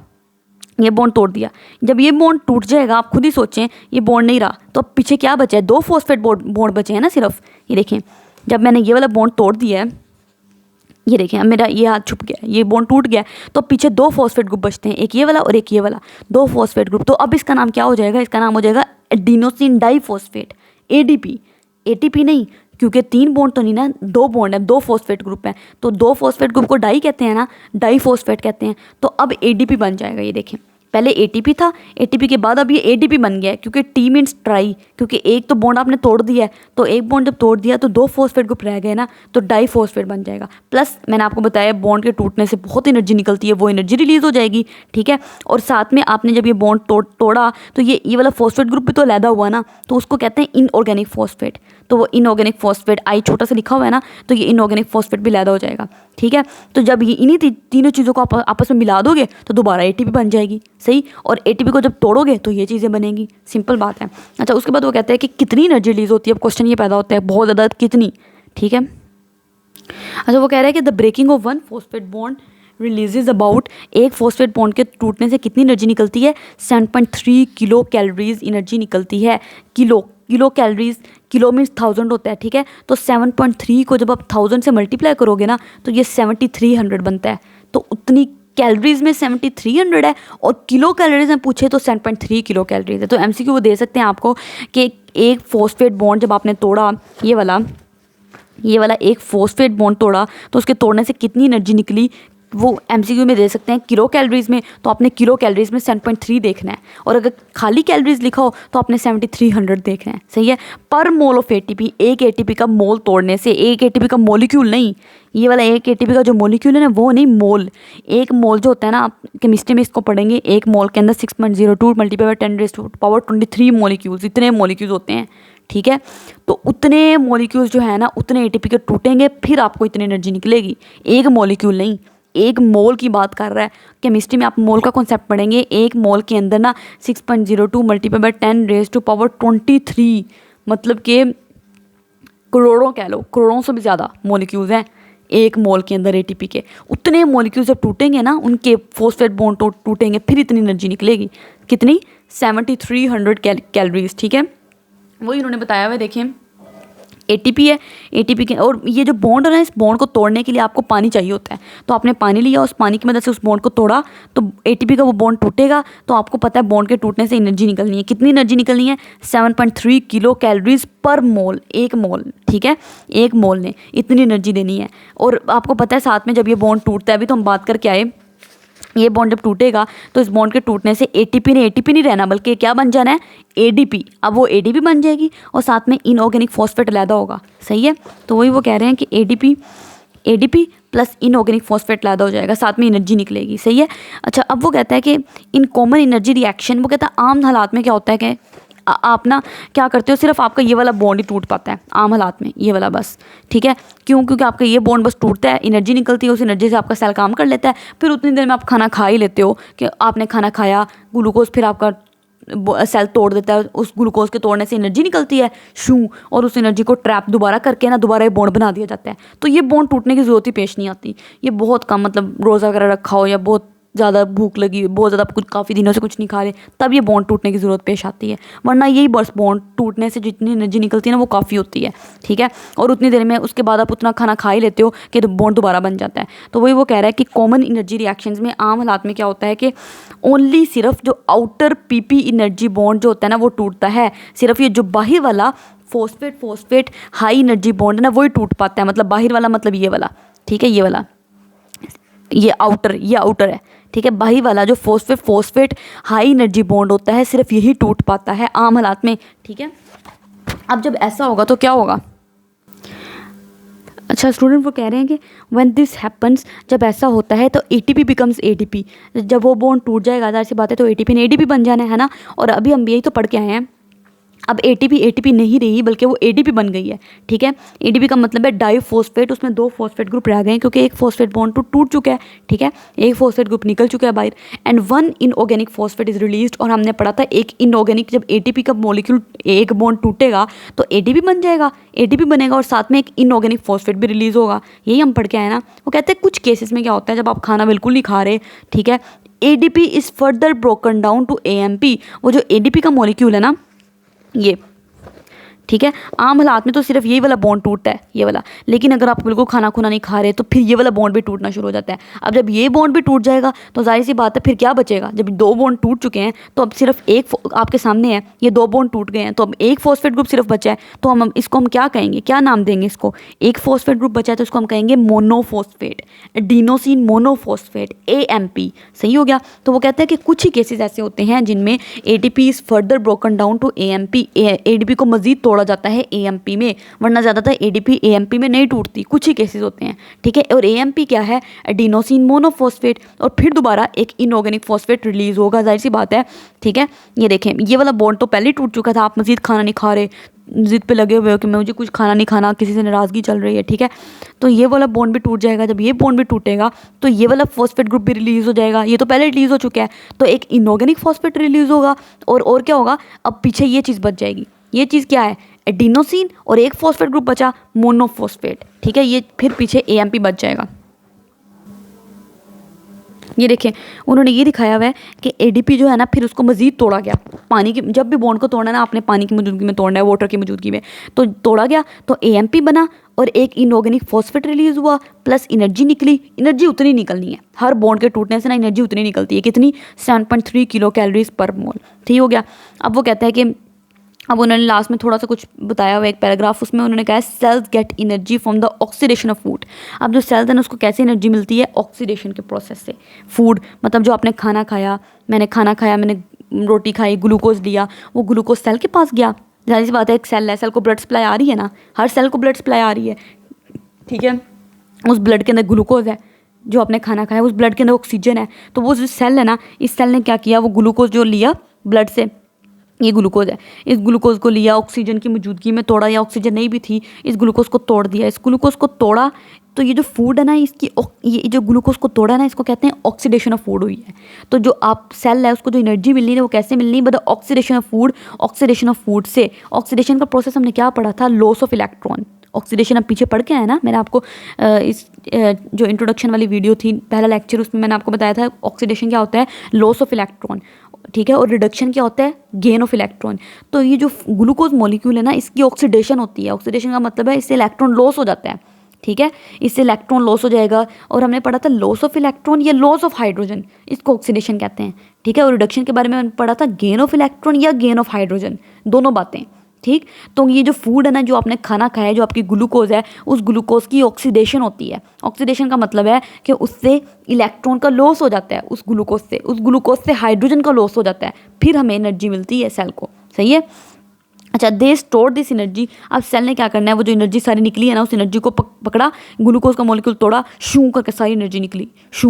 ये बॉन्ड तोड़ दिया, जब ये बॉन्ड टूट जाएगा, आप खुद ही सोचें, ये बॉन्ड नहीं रहा, तो अब पीछे क्या बचा है, 2 फॉस्फेट बॉन्ड बचे हैं ना सिर्फ। ये देखें, जब मैंने ये वाला बॉन्ड तोड़ दिया है, ये देखें, अब मेरा ये हाथ छुप गया, ये बॉन्ड टूट गया, तो पीछे 2 फॉस्फेट ग्रुप बचते हैं, एक ये वाला और एक ये वाला, 2 फॉस्फेट ग्रुप। तो अब इसका नाम क्या हो जाएगा, इसका नाम हो जाएगा एडिनोसिन डाईफॉस्फेट, एडीपी, एटीपी नहीं, क्योंकि 3 बॉन्ड तो नहीं ना, 2 बॉन्ड है, 2 फॉस्फेट ग्रुप है, तो 2 फॉस्फेट ग्रुप को डाई कहते हैं ना, डाईफॉस्फेट कहते हैं, तो अब एडीपी बन जाएगा। ये देखें, पहले एटीपी था, एटीपी के बाद अब ये एडीपी बन गया है, क्योंकि टी मीन्स ट्राई, क्योंकि एक तो बॉन्ड आपने तोड़ दिया है, तो एक बॉन्ड जब तोड़ दिया तो 2 फॉस्फेट ग्रुप रह गए ना, तो डाई फॉस्फेट बन जाएगा। प्लस मैंने आपको बताया बॉन्ड के टूटने से बहुत एनर्जी निकलती है, वो एनर्जी रिलीज हो जाएगी, ठीक है। और साथ में आपने जब ये बॉन्ड तोड़ा तो ये वाला फॉस्फेट ग्रुप भी तो अलहदा हुआ ना, तो उसको कहते हैं इनऑर्गेनिक फॉस्फेट। तो वो इनऑर्गेनिक फॉस्फेट आई छोटा सा लिखा हुआ है ना, तो ये इनऑर्गेनिक फॉस्फेट भी अलहदा हो जाएगा, ठीक है। तो जब ये इन्हीं तीनों चीज़ों को आप आपस में मिला दोगे तो दोबारा एटीपी बन जाएगी, सही। और एटीपी को जब तोड़ोगे तो ये चीज़ें बनेंगी, सिंपल बात है। अच्छा, उसके बाद वो कहते हैं कि कितनी एनर्जी रिलीज होती है। अब क्वेश्चन ये पैदा होता है बहुत ज़्यादा, कितनी, ठीक है। अच्छा, वो कह रहे हैं कि the breaking of 1 phosphate bond releases about, एक फॉस्फेट बॉन्ड के टूटने से कितनी एनर्जी निकलती है, 7.3 किलो कैलोरीज एनर्जी निकलती है। किलो कैलोरीज, किलो मीन्स 1000 होता है, ठीक है। तो 7.3 को जब आप 1000 से मल्टीप्लाई करोगे ना तो ये 7300 बनता है। तो उतनी कैलोरीज में 7300 है, और किलो कैलोरीज में पूछे तो 7.3 किलो कैलोरीज है। तो एमसीक्यू वो दे सकते हैं आपको कि एक फॉस्फेट बॉन्ड जब आपने तोड़ा, ये वाला एक फॉस्फेट बॉन्ड तोड़ा तो उसके तोड़ने से कितनी एनर्जी निकली, वो एमसीक्यू में दे सकते हैं किलो कैलोरीज में। तो आपने किलो कैलोरीज में 7.3 देखना है, और अगर खाली कैलोरीज लिखा हो तो आपने 7300 देखना है, सही है। पर मोल ऑफ एटीपी, एक एटीपी का मोल तोड़ने से, एक एटीपी का मॉलिक्यूल नहीं, ये वाला एक एटीपी का जो मॉलिक्यूल है ना वो नहीं, मोल। एक मोल जो होता है ना, आप केमिस्ट्री में इसको पढ़ेंगे, एक मोल के अंदर 6.02 मल्टीप्लाई बाय 10⁻23 मॉलिक्यूल्स, इतने मॉलिक्यूल्स होते हैं, ठीक है। तो उतने मॉलिक्यूल्स जो है ना, उतने एटीपी के टूटेंगे, फिर आपको इतनी एनर्जी निकलेगी। एक मॉलिक्यूल नहीं, एक मोल की बात कर रहा है। केमिस्ट्री में आप मोल का कॉन्सेप्ट पढ़ेंगे। एक मोल के अंदर ना 6.02 मल्टीप्लाई बाय 10⁻23, मतलब कि करोड़ों, कह लो करोड़ों से भी ज़्यादा मॉलिक्यूल्स हैं एक मोल के अंदर एटीपी के। उतने मॉलिक्यूल्स जब टूटेंगे ना, उनके फॉस्फेट बॉन्ड टूटेंगे, फिर इतनी एनर्जी निकलेगी। कितनी, 7300 कैलोरीज, ठीक है। वही उन्होंने बताया हुआ, देखें एटीपी है, एटीपी के, और ये जो बॉन्ड है ना, इस बॉन्ड को तोड़ने के लिए आपको पानी चाहिए होता है। तो आपने पानी लिया, उस पानी की मदद से उस बॉन्ड को तोड़ा, तो एटीपी का वो बॉन्ड टूटेगा। तो आपको पता है बॉन्ड के टूटने से एनर्जी निकलनी है, कितनी एनर्जी निकलनी है, 7.3 किलो कैलोरीज पर मोल, एक मोल, ठीक है। एक मोल ने इतनी एनर्जी देनी है। और आपको पता है साथ में जब ये बॉन्ड टूटता है, अभी तो हम बात करके आए, ये बॉन्ड जब टूटेगा तो इस बॉन्ड के टूटने से एटीपी नहीं रहना, बल्कि क्या बन जाना है, एडीपी। अब वो एडीपी बन जाएगी, और साथ में इनऑर्गेनिक फॉस्फेट अलहदा होगा, सही है। तो वही वो कह रहे हैं कि एडीपी प्लस इनऑर्गेनिक फॉस्फेट अलहदा हो जाएगा, साथ में एनर्जी निकलेगी, सही है। अच्छा, अब वो कहता है कि इन कॉमन एनर्जी रिएक्शन, वो कहता है आम हालात में क्या होता है कि आप ना क्या करते हो, सिर्फ आपका ये वाला बॉन्ड ही टूट पाता है आम हालात में, ये वाला बस, ठीक है। क्यों, क्योंकि आपका ये बॉन्ड बस टूटता है, एनर्जी निकलती है, उस एनर्जी से आपका सेल काम कर लेता है। फिर उतनी देर में आप खाना खा ही लेते हो कि आपने खाना खाया, ग्लूकोज फिर आपका सेल तोड़ देता है, उस ग्लूकोज के तोड़ने से एनर्जी निकलती है शू, और उस एनर्जी को ट्रैप दोबारा करके ना दोबारा ये बॉन्ड बना दिया जाता है। तो ये बॉन्ड टूटने की ज़रूरत ही पेश नहीं आती। ये बहुत कम, मतलब रोज़ा वगैरह रखा हो या बहुत ज़्यादा भूख लगी, बहुत ज़्यादा कुछ काफ़ी दिनों से कुछ नहीं खा रहे, तब ये बॉन्ड टूटने की ज़रूरत पेश आती है। वरना यही बस बॉन्ड टूटने से जितनी एनर्जी निकलती है ना वो काफ़ी होती है, ठीक है। और उतनी देर में उसके बाद आप उतना खाना खा ही लेते हो कि तो बॉन्ड दोबारा बन जाता है। तो वही वो कह रहा है कि कॉमन एनर्जी रिएक्शंस में आम हालात में क्या होता है कि ओनली सिर्फ जो आउटर पीपी एनर्जी बॉन्ड जो होता है ना वो टूटता है। सिर्फ ये जो बाहर वाला फॉस्फेट हाई एनर्जी बॉन्ड है ना वही टूट पाता है। मतलब बाहर वाला मतलब ये वाला, ठीक है, ये वाला, ये आउटर है, ठीक है। बाहरी वाला जो फॉस्फेट हाई एनर्जी बॉन्ड होता है, सिर्फ यही टूट पाता है आम हालात में, ठीक है। अब जब ऐसा होगा तो क्या होगा। अच्छा, स्टूडेंट वो कह रहे हैं कि व्हेन दिस हैपन्स, जब ऐसा होता है तो एटीपी बिकम्स एडीपी। जब वो बॉन्ड टूट जाएगा, ज़ाहिर सी बात है, तो एटीपी ने एडीपी बन जाना है ना। और अभी हम यही तो पढ़ के आए हैं, अब एटीपी नहीं रही बल्कि वो एडीपी बन गई है, ठीक है। एडीपी का मतलब है डाईफॉस्फेट, उसमें 2 फॉस्फेट ग्रुप रह गए हैं क्योंकि एक फॉस्फेट बॉन्ड तो टूट चुका है, ठीक है, एक फॉस्फेट ग्रुप निकल चुका है बाहर। And 1 inorganic phosphate is released, और हमने पढ़ा था एक इनऑर्गेनिक, जब एटीपी का मॉलिक्यूल एक बॉन्ड टूटेगा तो एडीपी बन जाएगा, एडीपी बनेगा, और साथ में एक इनऑर्गेनिक फॉस्फेट भी रिलीज होगा। यही हम पढ़ के आए ना। वो कहते हैं कुछ केसेस में क्या होता है, जब आप खाना बिल्कुल नहीं खा रहे, ठीक है, ADP is further broken down to AMP. वो जो एडीपी का मॉलिक्यूल है ना, ये, ठीक है। आम हालात में तो सिर्फ यही वाला बॉन्ड टूटता है, ये वाला, लेकिन अगर आप बिल्कुल खाना खुना नहीं खा रहे तो फिर ये वाला बॉन्ड भी टूटना शुरू हो जाता है। अब जब ये बॉन्ड भी टूट जाएगा तो जाहिर सी बात है फिर क्या बचेगा, जब दो बॉन्ड टूट चुके हैं तो अब सिर्फ एक आपके सामने है, ये दो बॉन्ड टूट गए हैं तो अब एक फॉस्फेट ग्रुप सिर्फ बचा है, तो हम इसको हम क्या कहेंगे, क्या नाम देंगे इसको, एक फॉस्फेट ग्रुप बचा है तो इसको हम कहेंगे मोनोफॉस्फेट, एडिनोसिन मोनोफॉस्फेट, AMP। सही हो गया। तो वो कहते हैं कि कुछ ही केसेस ऐसे होते हैं जिनमें ATP is further broken down to AMP, ADP को मजीद तोड़ा जाता है AMP में, वरना ज़्यादातर ADP AMP में नहीं टूटती, कुछ ही केसेस होते हैं। ठीक है। और AMP क्या है, एडिनोसिन मोनोफॉस्फेट, और फिर दोबारा एक इनऑर्गेनिक फॉस्फेट रिलीज होगा, जाहिर सी बात है। ठीक है। ये देखें, ये वाला बॉन्ड तो पहले ही टूट चुका था, आप मजीद खाना नहीं खा रहे, जिद पे लगे हुए हो कि मुझे कुछ खाना नहीं खाना, किसी से नाराज़गी चल रही है। ठीक है। तो ये वाला बॉन्ड भी टूट जाएगा, जब ये बॉन्ड भी टूटेगा तो ये वाला फॉस्फेट ग्रुप भी रिलीज़ हो जाएगा, ये तो पहले रिलीज़ हो चुका है, तो एक इनऑर्गेनिक फॉस्फेट रिलीज़ होगा, और क्या होगा, अब पीछे ये चीज़ बच जाएगी। ये चीज़ क्या है, एडिनोसिन, और एक फॉस्फेट ग्रुप बचा मोनोफॉस्फेट। ठीक है। ये फिर पीछे AMP बच जाएगा। ये देखें, उन्होंने ये दिखाया हुआ है कि ADP जो है ना, फिर उसको मज़ीद तोड़ा गया, पानी की, जब भी बॉन्ड को तोड़ना है ना आपने पानी की मौजूदगी में तोड़ना है, वाटर की मौजूदगी में, तो तोड़ा गया तो AMP बना और एक इनऑर्गेनिक फॉस्फेट रिलीज़ हुआ, प्लस एनर्जी निकली। एनर्जी उतनी निकलनी है, हर बॉन्ड के टूटने से ना एनर्जी उतनी निकलती है, कितनी, 7.3 किलो कैलोरीज पर मोल। ठीक हो गया। अब वो कहता है कि, अब उन्होंने लास्ट में थोड़ा सा कुछ बताया हुआ एक पैराग्राफ, उसमें उन्होंने कहा है cells get energy from the oxidation of food. अब जो सेल्स है ना उसको कैसे एनर्जी मिलती है, ऑक्सीडेशन के प्रोसेस से। फूड मतलब जो आपने खाना खाया, मैंने रोटी खाई, ग्लूकोज लिया, वो ग्लूकोज सेल के पास गया, जाहिर सी बात है एक सेल है, सेल को ब्लड सप्लाई आ रही है ना, हर सेल को ब्लड सप्लाई आ रही है। ठीक है। उस ब्लड के अंदर ग्लूकोज है, जो आपने खाना खाया, उस ब्लड के अंदर ऑक्सीजन है, तो वो जो सेल है ना, इस सेल ने क्या किया, वो ग्लूकोज जो लिया ब्लड से, ये ग्लूकोज है, इस ग्लूकोज को लिया, ऑक्सीजन की मौजूदगी में तोड़ा, या ऑक्सीजन नहीं भी थी, इस ग्लूकोज को तोड़ दिया, इस ग्लूकोज को तोड़ा, तो ये जो फूड है ना, इसकी ये जो ग्लूकोज को तोड़ा ना, इसको कहते हैं ऑक्सीडेशन ऑफ फूड हुई है। तो जो आप सेल है उसको जो एनर्जी मिलनी है वो कैसे मिलनी है, but oxidation of food, oxidation of food से। ऑक्सीडेशन का प्रोसेस हमने क्या पढ़ा था, लॉस ऑफ इलेक्ट्रॉन। ऑक्सीडेशन अब पीछे पढ़ के आया ना, मैंने आपको इस जो इंट्रोडक्शन वाली वीडियो थी, पहला लेक्चर, उसमें मैंने आपको बताया था ऑक्सीडेशन क्या होता है, लॉस ऑफ इलेक्ट्रॉन। ठीक है। और रिडक्शन क्या होता है, गेन ऑफ इलेक्ट्रॉन। तो ये जो ग्लूकोज मॉलिक्यूल है ना, इसकी ऑक्सीडेशन होती है। ऑक्सीडेशन का मतलब है इससे इलेक्ट्रॉन लॉस हो जाता है। ठीक है। इससे इलेक्ट्रॉन लॉस हो जाएगा, और हमने पढ़ा था लॉस ऑफ इलेक्ट्रॉन या लॉस ऑफ हाइड्रोजन, इसको ऑक्सीडेशन कहते हैं। ठीक है। और रिडक्शन के बारे में मैंने पढ़ा था गेन ऑफ इलेक्ट्रॉन या गेन ऑफ हाइड्रोजन, दोनों बातें। ठीक। तो ये जो फूड है ना, जो आपने खाना खाया है, जो आपकी ग्लूकोज है, उस ग्लूकोज की ऑक्सीडेशन होती है। ऑक्सीडेशन का मतलब है कि उससे इलेक्ट्रॉन का लॉस हो जाता है, उस ग्लूकोज से हाइड्रोजन का लॉस हो जाता है, फिर हमें एनर्जी मिलती है सेल को। सही है। अच्छा, दे स्टोर दिस एनर्जी। अब सेल ने क्या करना है, वो जो एनर्जी सारी निकली है ना, उस एनर्जी को पकड़ा, ग्लूकोज का मॉलिक्यूल तोड़ा, शू करके सारी एनर्जी निकली, शू।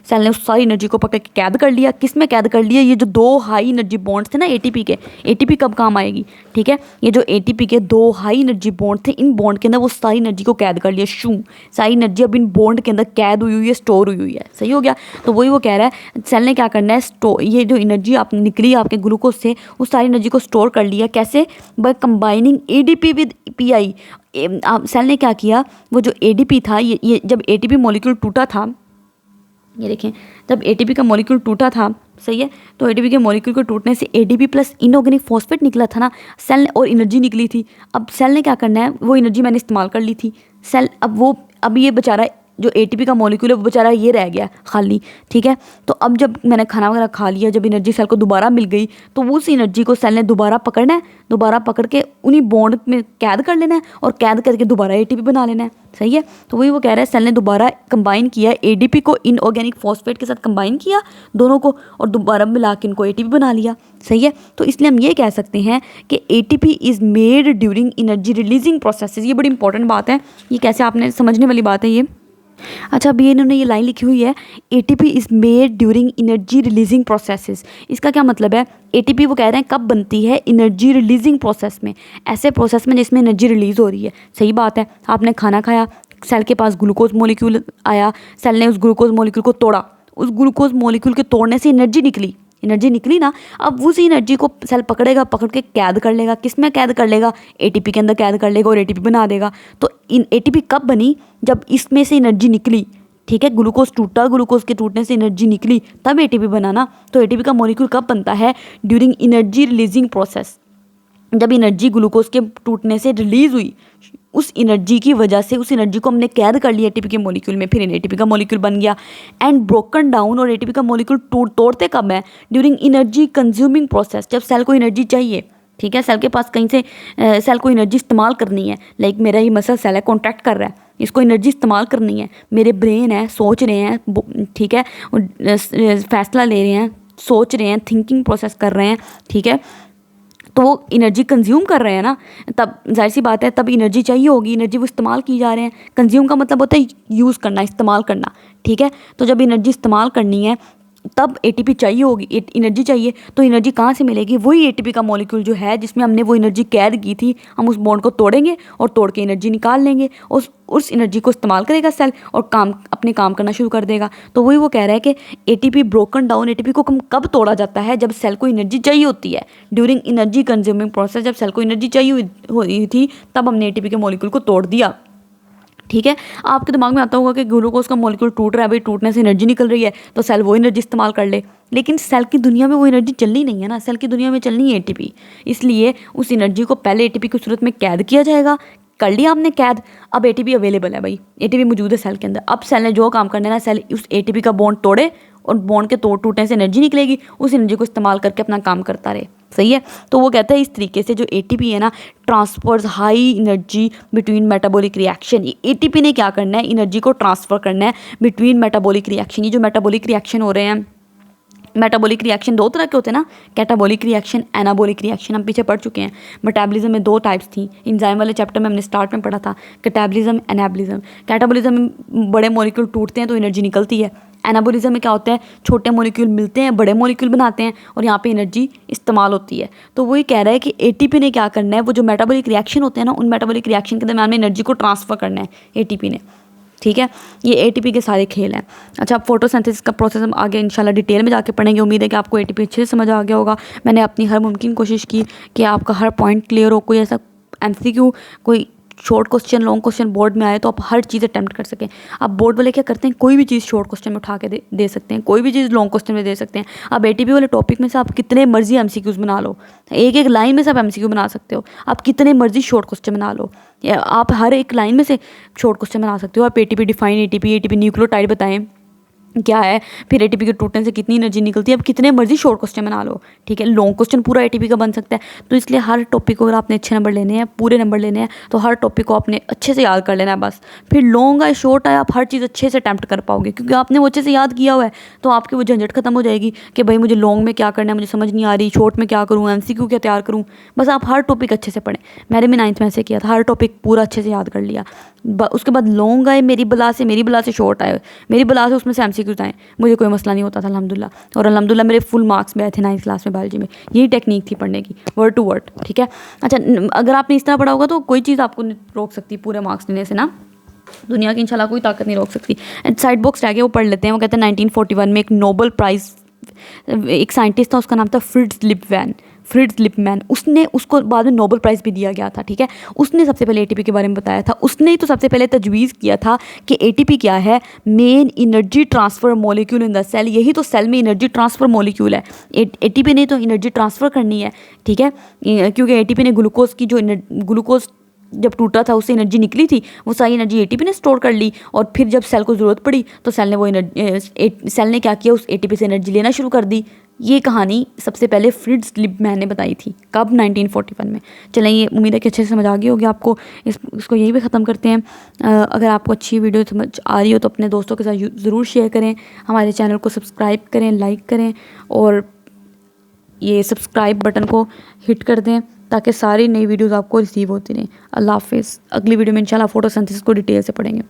सेल ने उस सारी एनर्जी को पकड़ के कैद कर लिया। किस में कैद कर लिया, ये जो दो हाई एनर्जी बॉन्ड्स थे ना ATP के, ATP कब काम आएगी, ठीक है, ये जो ATP के दो हाई एनर्जी बॉन्ड थे, इन बॉन्ड के अंदर वो सारी एनर्जी को कैद कर लिया, शू। सारी एनर्जी अब इन बॉन्ड के अंदर कैद हुई है, स्टोर हुई है। सही हो गया। तो वही वो कह रहा है, सेल ने क्या करना है, स्टोर, ये जो एनर्जी आप निकली आपके ग्लूकोज से, उस सारी एनर्जी को स्टोर कर लिया। कैसे, by combining ADP with PI। Cell ने क्या किया, वो जो ADP था, ये जब ATP मॉलिक्यूल टूटा था, ये देखें, जब ATP का मॉलिक्यूल टूटा था, सही है, तो ATP के मॉलिक्यूल को टूटने से ADP प्लस इनऑर्गेनिक फॉस्फेट निकला था ना सेल, और एनर्जी निकली थी। अब सेल ने क्या करना है, वो एनर्जी मैंने इस्तेमाल कर ली थी, सेल अब ये बेचारा जो ATP का मॉलिक्यूल है वो बेचारा ये रह गया खाली। ठीक है। तो अब जब मैंने खाना वगैरह खा लिया, जब एनर्जी सेल को दोबारा मिल गई, तो उस एनर्जी को सेल ने दोबारा पकड़ना है, दोबारा पकड़ के उन्हीं बॉन्ड में कैद कर लेना है, और कैद करके दोबारा ATP बना लेना है। सही है। तो वही वो कह रहा है, सेल ने दोबारा कंबाइन किया, ADP को इनऑर्गेनिक फॉस्फेट के साथ कंबाइन किया दोनों को, और दोबारा मिला के इनको ATP बना लिया। सही है। तो इसलिए हम ये कह सकते हैं कि ATP is made during energy releasing processes. ये बड़ी इंपॉर्टेंट बात है, ये कैसे आपने समझने वाली बात है ये। अच्छा, अभी इन्होंने ये लाइन लिखी हुई है, ATP is made during energy releasing processes. इसका क्या मतलब है, ATP वो कह रहे हैं कब बनती है, एनर्जी रिलीजिंग प्रोसेस में, ऐसे प्रोसेस में जिसमें एनर्जी रिलीज़ हो रही है। सही बात है। आपने खाना खाया, सेल के पास ग्लूकोज मॉलिक्यूल आया, सेल ने उस ग्लूकोज मॉलिक्यूल को तोड़ा, उस ग्लूकोज मॉलिक्यूल के तोड़ने से एनर्जी निकली ना। अब उस एनर्जी को सेल पकड़ेगा, पकड़ के कैद कर लेगा। किस में कैद कर लेगा, ATP के अंदर कैद कर लेगा, और ATP बना देगा। तो ATP कब बनी, जब इसमें से एनर्जी निकली। ठीक है। ग्लूकोज टूटा, ग्लूकोज के टूटने से एनर्जी निकली, तब ATP बना ना। तो ATP का मॉलिक्यूल कब बनता है, ड्यूरिंग एनर्जी रिलीजिंग प्रोसेस। जब एनर्जी ग्लूकोज के टूटने से रिलीज हुई, उस एनर्जी की वजह से उस एनर्जी को हमने कैद कर लिया एटीपी के मॉलिक्यूल में, फिर एटीपी का मॉलिक्यूल बन गया एंड ब्रोकन डाउन। और एटीपी का मॉलिक्यूल तोड़ते कब है? ड्यूरिंग एनर्जी कंज्यूमिंग प्रोसेस, जब सेल को एनर्जी चाहिए, ठीक है, सेल के पास कहीं से सेल को एनर्जी इस्तेमाल करनी है। लाइक मेरा ही मसल सेल है, कॉन्ट्रैक्ट कर रहा है, इसको एनर्जी इस्तेमाल करनी है। मेरे ब्रेन है, सोच रहे हैं, ठीक है, फैसला ले रहे हैं, सोच रहे हैं, थिंकिंग प्रोसेस कर रहे हैं, ठीक है, तो वो एनर्जी कंज्यूम कर रहे हैं ना, तब जाहिर सी बात है तब एनर्जी चाहिए होगी, एनर्जी वो इस्तेमाल की जा रहे हैं। कंज्यूम का मतलब होता है यूज़ करना, इस्तेमाल करना, ठीक है। तो जब एनर्जी इस्तेमाल करनी है तब एटीपी चाहिए होगी, एनर्जी चाहिए, तो एनर्जी कहाँ से मिलेगी? वही एटीपी का मॉलिक्यूल जो है जिसमें हमने वो एनर्जी कैद की थी, हम उस बॉन्ड को तोड़ेंगे और तोड़ के एनर्जी निकाल लेंगे, उस एनर्जी को इस्तेमाल करेगा सेल और अपने काम करना शुरू कर देगा। तो वही वो कह रहा है कि एटीपी ब्रोकन डाउन, एटीपी को कब तोड़ा जाता है? जब सेल को एनर्जी चाहिए होती है, ड्यूरिंग एनर्जी कंज्यूमिंग प्रोसेस। जब सेल को एनर्जी चाहिए हुई थी तब हमने एटीपी के मॉलिक्यूल को तोड़ दिया, ठीक है। आपके दिमाग में आता होगा कि ग्लूकोज का मॉलिक्यूल टूट रहा है, भाई टूटने से एनर्जी निकल रही है तो सेल वो एनर्जी इस्तेमाल कर ले, लेकिन सेल की दुनिया में वो एनर्जी चलनी नहीं है ना, सेल की दुनिया में चलनी है एटीपी। इसलिए उस एनर्जी को पहले एटीपी की सूरत में कैद किया जाएगा, कर लिया हमने कैद, अब एटीपी अवेलेबल है, भाई एटीपी मौजूद है सेल के अंदर। अब सेल ने जो काम करना है ना, सेल उस एटीपी का बॉन्ड तोड़े और बॉन्ड के टूटने से एनर्जी निकलेगी, उस एनर्जी को इस्तेमाल करके अपना काम करता रहे, सही है। तो वो कहता है इस तरीके से जो एटीपी है ना, transfers high energy between metabolic reaction. ATP ने क्या करना है? एनर्जी को ट्रांसफ़र करना है बिटवीन मेटाबॉलिक रिएक्शन। ये जो मेटाबॉलिक रिएक्शन हो रहे हैं, मेटाबॉलिक रिएक्शन दो तरह के होते हैं ना, कैटाबॉलिक रिएक्शन, एनाबॉलिक रिएक्शन, हम पीछे पढ़ चुके हैं। मेटाबॉलिज्म में दो टाइप्स थी, एंजाइम वाले चैप्टर में हमने स्टार्ट में पढ़ा था, कैटाबॉलिज्म, एनाबॉलिज्म। कैटाबॉलिज्म में बड़े मॉलिक्यूल टूटते हैं तो एनर्जी निकलती है। एनाबॉलिज्म में क्या होता है? छोटे मॉलिक्यूल मिलते हैं, बड़े मॉलिक्यूल बनाते हैं और यहाँ पे एनर्जी इस्तेमाल होती है। तो वही कह रहा है कि एटीपी ने क्या करना है, वो जो मेटाबॉलिक रिएक्शन होते हैं ना, उन मेटाबॉलिक रिएक्शन के दरम्यान में एनर्जी को ट्रांसफ़र करना है एटीपी ने, ठीक है। ये एटीपी के सारे खेल हैं। अच्छा, फोटोसिंथेसिस का प्रोसेस हम आगे इंशाल्लाह डिटेल में जाके पढ़ेंगे। उम्मीद है कि आपको एटीपी अच्छे से समझ आ गया होगा। मैंने अपनी हर मुमकिन कोशिश की कि आपका हर पॉइंट क्लियर हो। कोई ऐसा एमसीक्यू, कोई short question, long question board में आए तो आप हर चीज़ अटैम्प्ट कर सकें। अब बोर्ड वाले क्या करते हैं, कोई भी चीज़ शॉर्ट क्वेश्चन में उठा के दे सकते हैं, कोई भी चीज़ लॉन्ग क्वेश्चन में दे सकते हैं। अब एटीपी वाले टॉपिक में से आप कितने मर्जी एमसीक्यूज बना लो, एक एक लाइन में से आप एमसीक्यू बना सकते हो। आप कितने मर्जी शॉर्ट क्वेश्चन बना लो, आप हर एक लाइन में से शॉर्ट क्वेश्चन बना सकते हो। आप एटीपी डिफाइन, एटीपी न्यूक्लियोटाइड बताएं क्या है, फिर एटीपी के टूटने से कितनी एनर्जी निकलती है। अब कितने मर्जी शॉर्ट क्वेश्चन बना लो, ठीक है, लॉन्ग क्वेश्चन पूरा एटीपी का बन सकता है। तो इसलिए हर टॉपिक को अगर आपने अच्छे नंबर लेने हैं, पूरे नंबर लेने हैं, तो हर टॉपिक को आपने अच्छे से याद कर लेना है बस। फिर लॉन्ग आए शॉर्ट आए, आप हर चीज़ अच्छे से अटैम्प्ट कर पाओगे क्योंकि आपने वो अच्छे से याद किया हुआ है। तो आपकी वो झंझट खत्म हो जाएगी कि भाई मुझे लॉन्ग में क्या करना है, मुझे समझ नहीं आ रही, शॉर्ट में क्या करूँ, एमसीक्यू क्या तैयार करूँ। बस आप हर टॉपिक अच्छे से पढ़ें। मैंने भी 9th में ऐसे किया था, हर टॉपिक पूरा अच्छे से याद कर लिया। उसके बाद लॉन्ग आए, मेरी बला से शॉर्ट आए, मेरी बला से उसमें से एमसीक्यूज आए, मुझे कोई मसला नहीं होता था अल्हम्दुलिल्लाह। और अल्हम्दुलिल्लाह मेरे फुल मार्क्स में आए थे 9th क्लास में बायोलॉजी में। यही टेक्निक थी पढ़ने की, वर्ड टू वर्ड, ठीक है। अच्छा, अगर आपने इस तरह पढ़ा होगा तो कोई चीज़ आपको नहीं रोक सकती पूरे मार्क्स लेने से ना, दुनिया की इंशाल्लाह कोई ताकत नहीं रोक सकती। साइड बॉक्स रह गया, वो पढ़ लेते हैं। वो कहते हैं 1941 में एक नोबेल प्राइज़, एक साइंटिस्ट था, उसका नाम था फ्रिट्ज लिपमैन। उसने, उसको बाद में नोबेल प्राइज़ भी दिया गया था, ठीक है। उसने सबसे पहले एटीपी के बारे में बताया था। उसने ही तो सबसे पहले तजवीज़ किया था कि एटीपी क्या है, main energy transfer molecule in the cell. यही तो सेल में एनर्जी ट्रांसफ़र मॉलिक्यूल है। एटीपी ने तो एनर्जी ट्रांसफ़र करनी है, ठीक है, क्योंकि एटीपी ने ग्लूकोज की जो ग्लूकोज जब टूटा था उससे एनर्जी निकली थी, वो सारी एनर्जी एटीपी ने स्टोर कर ली। और फिर जब सेल को ज़रूरत पड़ी तो सेल ने क्या किया, उस एटीपी से एनर्जी लेना शुरू कर दी। ये कहानी सबसे पहले फ्रिट्ज लिपमैन ने बताई थी, कब? 1941 में। चलें, ये उम्मीद है कि अच्छे से समझ आ गई होगी आपको। इसको यहीं पे ख़त्म करते हैं। अगर आपको अच्छी वीडियो समझ आ रही हो तो अपने दोस्तों के साथ ज़रूर शेयर करें, हमारे चैनल को सब्सक्राइब करें, लाइक करें और ये सब्सक्राइब बटन को हिट कर दें ताकि सारी नई वीडियोज़ आपको रिसीव होती रहें। अल्लाह हाफ़िज़। अगली वीडियो में इंशाल्लाह फोटोसिंथेसिस को डिटेल से पढ़ेंगे।